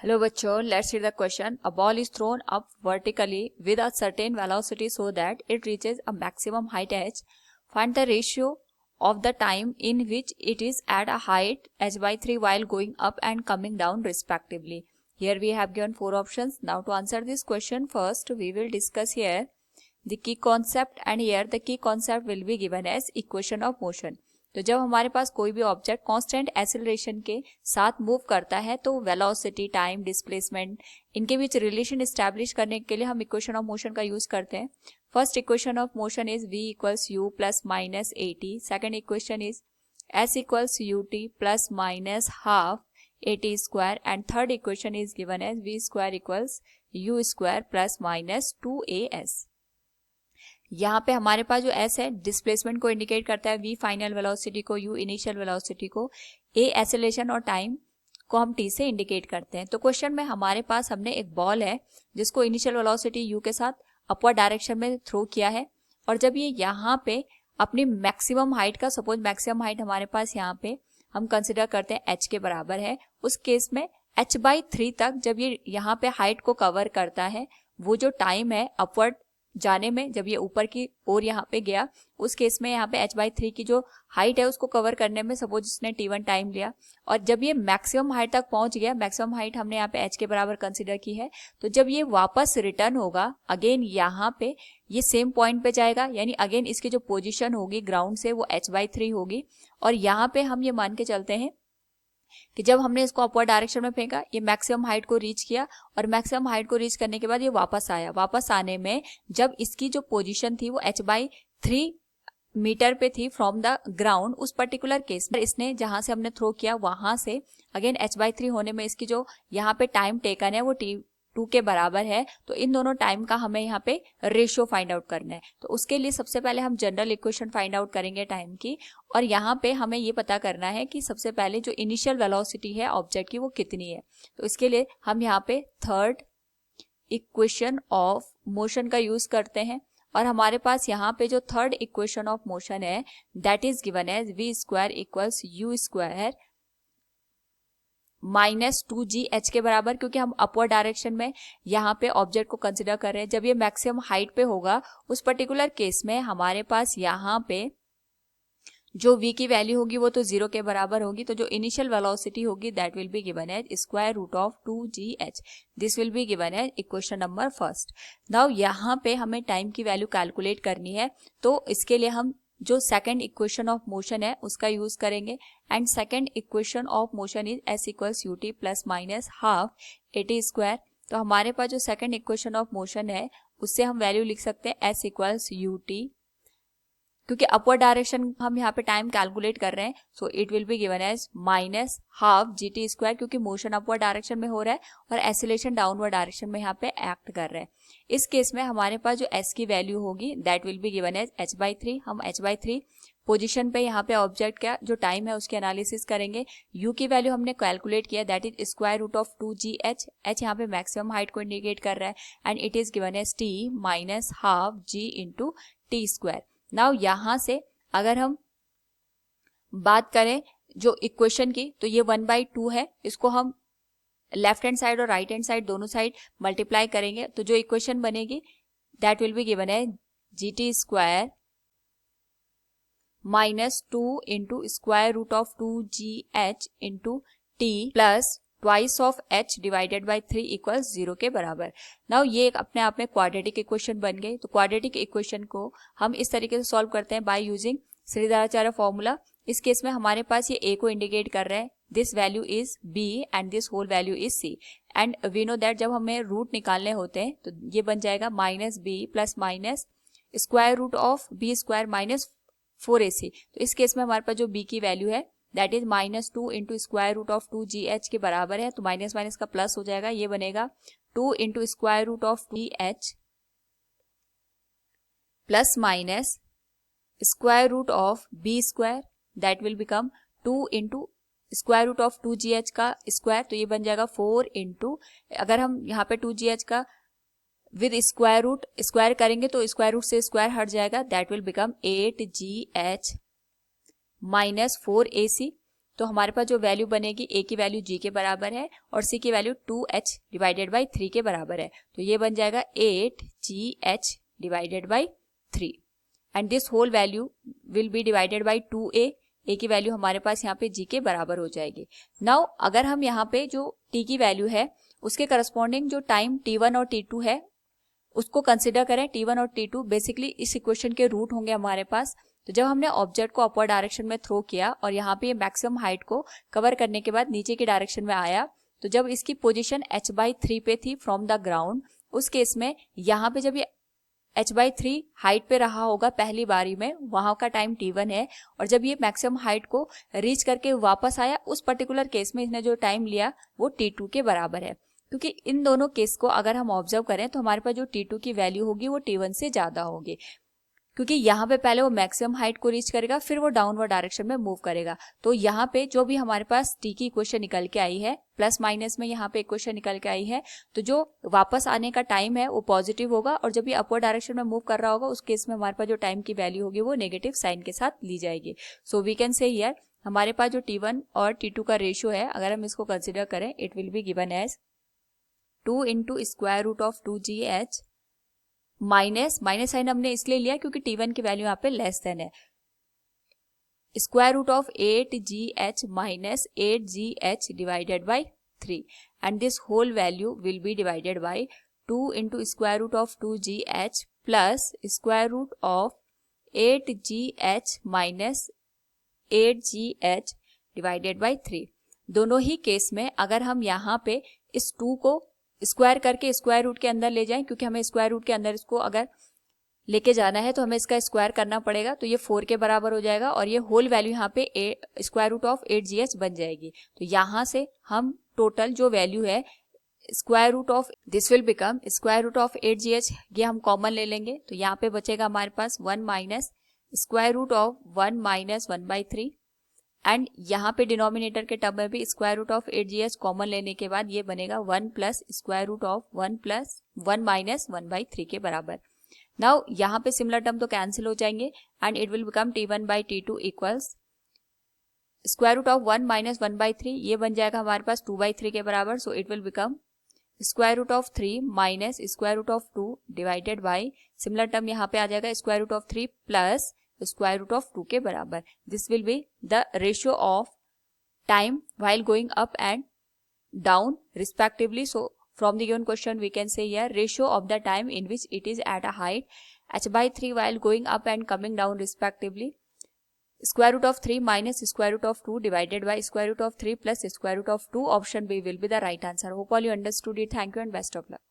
Hello bachcho, let's read the question. A ball is thrown up vertically with a certain velocity so that it reaches a maximum height h. Find the ratio of the time in which it is at a height h/3 while going up and coming down respectively. Here we have given 4 options. Now to answer this question, first we will discuss here the key concept, and here the key concept will be given as equation of motion. तो जब हमारे पास कोई भी object constant acceleration के साथ move करता है तो वेलोसिटी, टाइम, डिस्प्लेसमेंट, इनके बीच रिलेशन एस्टैब्लिश करने के लिए हम इक्वेशन ऑफ मोशन का यूज करते हैं. First equation of motion is v equals u plus minus at. Second equation is s equals ut plus minus half at square, and third equation is given as v square equals u square plus minus 2as. यहाँ पे हमारे पास जो s है displacement को indicate करता है, v final velocity को, u इनिशियल वेलोसिटी को, a एक्सेलरेशन और टाइम को हम t से इंडिकेट करते हैं. तो क्वेश्चन में हमारे पास हमने एक बॉल है जिसको इनिशियल वेलोसिटी u के साथ अपवर्ड डायरेक्शन में थ्रो किया है, और जब ये यहाँ पे अपनी मैक्सिमम हाइट का, सपोज मैक्सिमम हाइट हमारे पास यहाँ पे हम कंसिडर करते हैं h के बराबर है, उस केस में h/3 तक जब ये यहाँ पे हाइट को कवर करता है, वो जो टाइम है अपवर्ड जाने में, जब ये ऊपर की ओर यहाँ पे गया, उस केस में यहाँ पे h/3 की जो हाइट है उसको कवर करने में सपोज इसने t1 टाइम लिया, और जब ये मैक्सिमम हाइट तक पहुंच गया, मैक्सिमम हाइट हमने यहाँ पे h के बराबर कंसीडर की है, तो जब ये वापस रिटर्न होगा अगेन यहाँ पे ये सेम पॉइंट पे जाएगा, यानी अगेन इसकी जो पोजीशन होगी ग्राउंड से वो h/3 होगी. और यहाँ पे हम ये मान के चलते हैं कि जब हमने इसको अपवर्ड डायरेक्शन में फेंका, ये मैक्सिमम हाइट को रीच किया, और मैक्सिमम हाइट को रीच करने के बाद ये वापस आया. वापस आने में जब इसकी जो पोजीशन थी वो h/3 मीटर पे थी फ्रॉम द ग्राउंड, उस पर्टिकुलर केस में इसने जहां से हमने थ्रो किया वहां से अगेन h/3 होने में इसकी जो यहाँ पे टाइम टेकन है वो t2 के बराबर है. तो इन दोनों टाइम का हमें यहाँ पे रेशियो फाइंड आउट करना है. तो उसके लिए सबसे पहले हम जनरल इक्वेशन फाइंड आउट करेंगे टाइम की, और यहाँ पे हमें ये पता करना है कि सबसे पहले जो इनिशियल वेलोसिटी है ऑब्जेक्ट की वो कितनी है. तो इसके लिए हम यहाँ पे थर्ड इक्वेशन ऑफ मोशन का यूज करते हैं, और हमारे पास यहाँ पे जो थर्ड इक्वेशन ऑफ मोशन है that is given as v square equals u square minus 2gh के बराबर, क्योंकि हम अपवर्ड डायरेक्शन में यहाँ पे ऑब्जेक्ट को कंसिडर कर रहे हैं. जब ये मैक्सिमम हाइट पे होगा उस पर्टिकुलर केस में हमारे पास यहाँ पे जो v की वैल्यू होगी वो तो 0 के बराबर होगी, तो जो इनिशियल वेलोसिटी होगी that will be given as square root of 2gh. This will be given as equation number first. Now यहाँ पे हमें टाइम की वैल्यू कैलकुलेट करनी है, तो इसके लिए हम जो सेकंड इक्वेशन ऑफ मोशन है उसका यूज करेंगे, and second equation of motion is s equals ut plus minus half at square. तो हमारे पास जो सेकंड इक्वेशन ऑफ मोशन है उससे हम वैल्यू लिख सकते हैं s इक्वल्स ut, क्योंकि अपवर्ड डायरेक्शन हम यहाँ पे टाइम कैलकुलेट कर रहे हैं, so it will be given as minus half gt square, क्योंकि मोशन अपवर्ड डायरेक्शन में हो रहा है और एक्सीलरेशन डाउनवर्ड डायरेक्शन में यहाँ पे एक्ट कर रहे हैं. इस केस में हमारे पास जो s की वैल्यू होगी that will be given as h/3. हम h/3 पोजीशन पे यहाँ पे ऑब्जेक्ट का जो टाइम है उसकी एनालिसिस करेंगे. u की वैल्यू हमने कैलकुलेट किया that is square root of 2gh. h यहाँ पे मैक्सिमम हाइट को इंडिकेट कर रहा है, and it is given as t minus half g into T square. Now यहाँ से अगर हम बात करें जो इक्वेशन की, तो ये 1/2 है, इसको हम लेफ्ट हैंड साइड और राइट हैंड साइड दोनों साइड मल्टीप्लाई करेंगे, तो जो इक्वेशन बनेगी दैट विल बी गिवन है gt square minus 2 into square root of 2gh into t plus twice of h divided by 3 equals 0 के बराबर. नाउ ये एक अपने आप में क्वाड्रेटिक इक्वेशन बन गई. तो क्वाड्रेटिक इक्वेशन को हम इस तरीके से सॉल्व करते हैं बाय यूजिंग श्रीधराचार्य फॉर्मूला. इस केस में हमारे पास ये a को इंडिकेट कर रहा है, this value is b and this whole value is c, and we know that जब हमें रूट निकालने होते हैं तो ये बन जाएगा minus b plus minus square root of b square minus 4ac. तो इस केस में हमारे पास जो b की वैल्यू है that is minus 2 into square root of 2gh के बराबर है, तो माइनस माइनस का प्लस हो जाएगा, ये बनेगा 2 into square root of 2gh plus minus square root of b square that will become 2 into square root of 2gh का स्क्वायर, तो ये बन जाएगा 4 इंटू, अगर हम यहाँ पे 2gh का विद स्क्वायर रूट स्क्वायर करेंगे तो स्क्वायर रूट से स्क्वायर हट जाएगा, that will become 8gh minus 4ac. तो हमारे पास जो वैल्यू बनेगी, ए की वैल्यू जी के बराबर है और सी की वैल्यू 2h डिवाइडेड बाई 3 के बराबर है। तो ये बन जाएगा 8gh divided by 3 and this whole value will be divided by 2a। A की वैल्यू हमारे पास यहाँ पे जी के बराबर हो जाएगी। नाउ अगर हम यहाँ पे जो टी की वैल्यू है उसके करस्पॉन्डिंग जो टाइम t1 और t2 है उसको कंसिडर करें। t1 और t2 बेसिकली इस इक्वेशन के रूट होंगे हमारे पास। तो जब हमने ऑब्जेक्ट को अपवर्ड डायरेक्शन में थ्रो किया और यहाँ पे मैक्सिमम हाइट को कवर करने के बाद नीचे की डायरेक्शन में आया, तो जब इसकी पोजीशन h/3 पे थी फ्रॉम द ग्राउंड, उस केस में यहाँ पे जब ये h/3 हाइट पे रहा होगा पहली बारी में, वहां का टाइम t1 है, और जब ये मैक्सिमम हाइट को रीच करके वापस आया उस पर्टिकुलर केस में इसने जो टाइम लिया वो t2 के बराबर है। क्योंकि इन दोनों केस को अगर हम ऑब्जर्व करें तो हमारे पास जो t2 की वैल्यू होगी वो t1 से ज्यादा होगी, क्योंकि यहाँ पे पहले वो मैक्सिमम हाइट को रीच करेगा फिर वो डाउनवर्ड डायरेक्शन में मूव करेगा। तो यहाँ पे जो भी हमारे पास टी की इक्वेशन निकल के आई है, प्लस माइनस में यहाँ पे इक्वेशन निकल के आई है, तो जो वापस आने का टाइम है वो पॉजिटिव होगा और जब ये अपवर्ड डायरेक्शन में मूव कर रहा होगा उस केस में हमारे पास जो टाइम की वैल्यू होगी वो नेगेटिव साइन के साथ ली जाएगी। So we can say here हमारे पास जो t1 और t2 का रेशियो है, अगर हम इसको कंसिडर करें, it will be given as 2 into square root of 2gh minus sign हमने इसलिए लिया क्योंकि t1 की वैल्यू यहाँ पे लेस देन है, square root of 8gh minus 8gh divided by 3 and this whole value will be divided by 2 into square root of 2gh plus square root of 8gh minus 8gh divided by 3। दोनों ही case में अगर हम यहाँ पे इस 2 को square करके square root के अंदर ले जाएं, क्योंकि हमें स्क्वायर रूट के अंदर इसको अगर लेके जाना है तो हमें इसका स्क्वायर करना पड़ेगा, तो ये 4 के बराबर हो जाएगा और ये होल वैल्यू यहाँ पे स्क्वायर रूट ऑफ 8gh बन जाएगी। तो यहाँ से हम टोटल जो वैल्यू है square root of this will become square root of 8gh, ये हम कॉमन ले लेंगे तो यहाँ पे बचेगा हमारे पास 1 minus square root of 1 minus 1/3 and यहाँ पे डिनोमिनेटर के टर्म में भी square root of 8gh common लेने के बाद ये बनेगा 1 plus square root of 1 plus 1 minus 1/3 के बराबर। नाउ यहाँ पे सिमिलर टर्म तो कैंसिल हो जाएंगे and it will become t1 by t2 equals square root of 1 minus 1/3, ये बन जाएगा हमारे पास 2/3 के बराबर। So it will become square root of 3 minus square root of 2 divided by, similar term यहाँ पे आ जाएगा square root of 3 plus square root of 2 के बराबर। This will be the ratio of time while going up and down respectively. So from the given question we can say here ratio of the time in which it is at a height h/3 while going up and coming down respectively, square root of 3 minus square root of 2 divided by square root of 3 plus square root of 2. Option B will be the right answer. Hope all you understood it. Thank you and best of luck.